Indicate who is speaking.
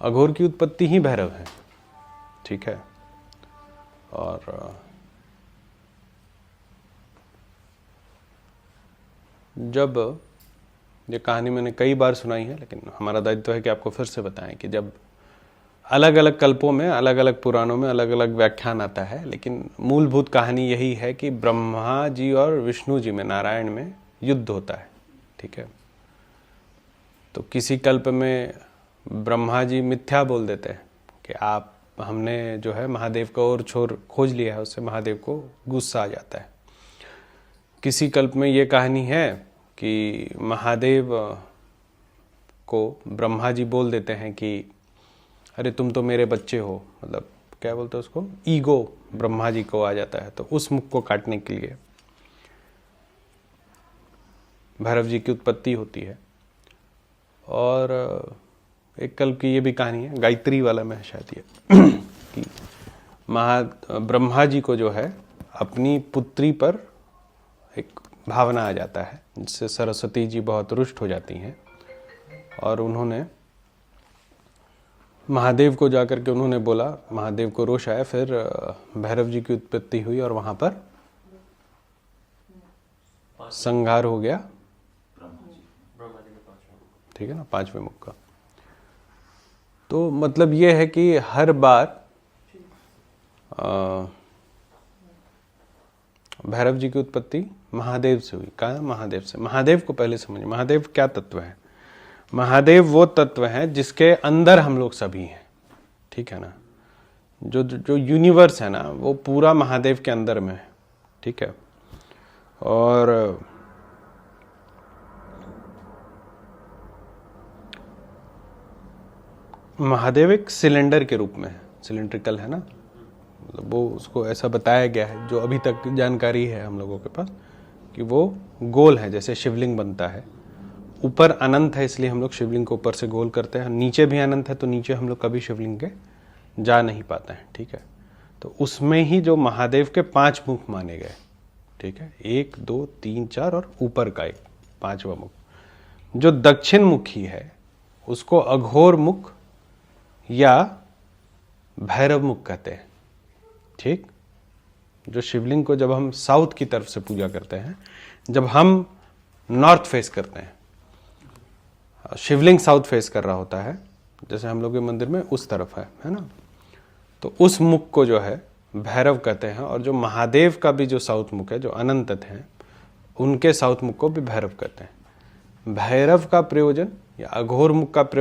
Speaker 1: अघोर की उत्पत्ति ही भैरव है, ठीक है। और जब ये कहानी मैंने कई बार सुनाई है, लेकिन हमारा दायित्व है कि आपको फिर से बताएं कि जब अलग अलग कल्पों में, अलग अलग पुराणों में अलग अलग व्याख्यान आता है, लेकिन मूलभूत कहानी यही है कि ब्रह्मा जी और विष्णु जी में, नारायण में युद्ध होता है, ठीक है। तो किसी कल्प में ब्रह्मा जी मिथ्या बोल देते हैं कि हमने जो है महादेव का और छोर खोज लिया है, उससे महादेव को गुस्सा आ जाता है। किसी कल्प में ये कहानी है कि महादेव को ब्रह्मा जी बोल देते हैं कि अरे तुम तो मेरे बच्चे हो, मतलब क्या बोलते हैं उसको, ईगो ब्रह्मा जी को आ जाता है। तो उस मुख को काटने के लिए भैरव जी की उत्पत्ति होती है। और एक कल्प की ये भी कहानी है, गायत्री वाला में शायद ये कि ब्रह्मा जी को जो है अपनी पुत्री पर एक भावना आ जाता है, जिससे सरस्वती जी बहुत रुष्ट हो जाती हैं और उन्होंने महादेव को जाकर के उन्होंने बोला, महादेव को रोष आया, फिर भैरव जी की उत्पत्ति हुई और वहां पर संहार हो गया, ठीक है ना, 5वें मुख का। तो मतलब ये है कि हर बार भैरव जी की उत्पत्ति महादेव से हुई। कहा महादेव से। महादेव को पहले समझिए, महादेव क्या तत्व है। महादेव वो तत्व है जिसके अंदर हम लोग सभी हैं, ठीक है ना। जो यूनिवर्स है ना, वो पूरा महादेव के अंदर में है, ठीक है। और महादेव एक सिलेंडर के रूप में है, सिलेंड्रिकल है ना, मतलब वो उसको ऐसा बताया गया है, जो अभी तक जानकारी है हम लोगों के पास, कि वो गोल है, जैसे शिवलिंग बनता है। ऊपर अनंत है, इसलिए हम लोग शिवलिंग को ऊपर से गोल करते हैं। नीचे भी अनंत है, तो नीचे हम लोग कभी शिवलिंग के जा नहीं पाते हैं, ठीक है। तो उसमें ही जो महादेव के 5 मुख माने गए, ठीक है, 1 2 3 4 और ऊपर का एक 5वां मुख, जो दक्षिण मुखी है उसको अघोर मुख या भैरव मुख कहते हैं, ठीक। जो शिवलिंग को जब हम साउथ की तरफ से पूजा करते हैं, जब हम नॉर्थ फेस करते हैं, शिवलिंग साउथ फेस कर रहा होता है, जैसे हम लोग के मंदिर में उस तरफ है ना, तो उस मुख को जो है भैरव कहते हैं। और जो महादेव का भी जो साउथ मुख है, जो अनंत हैं, उनके साउथ मुख को भी भैरव कहते हैं। भैरव का प्रयोजन या अघोर मुख का प्रयोजन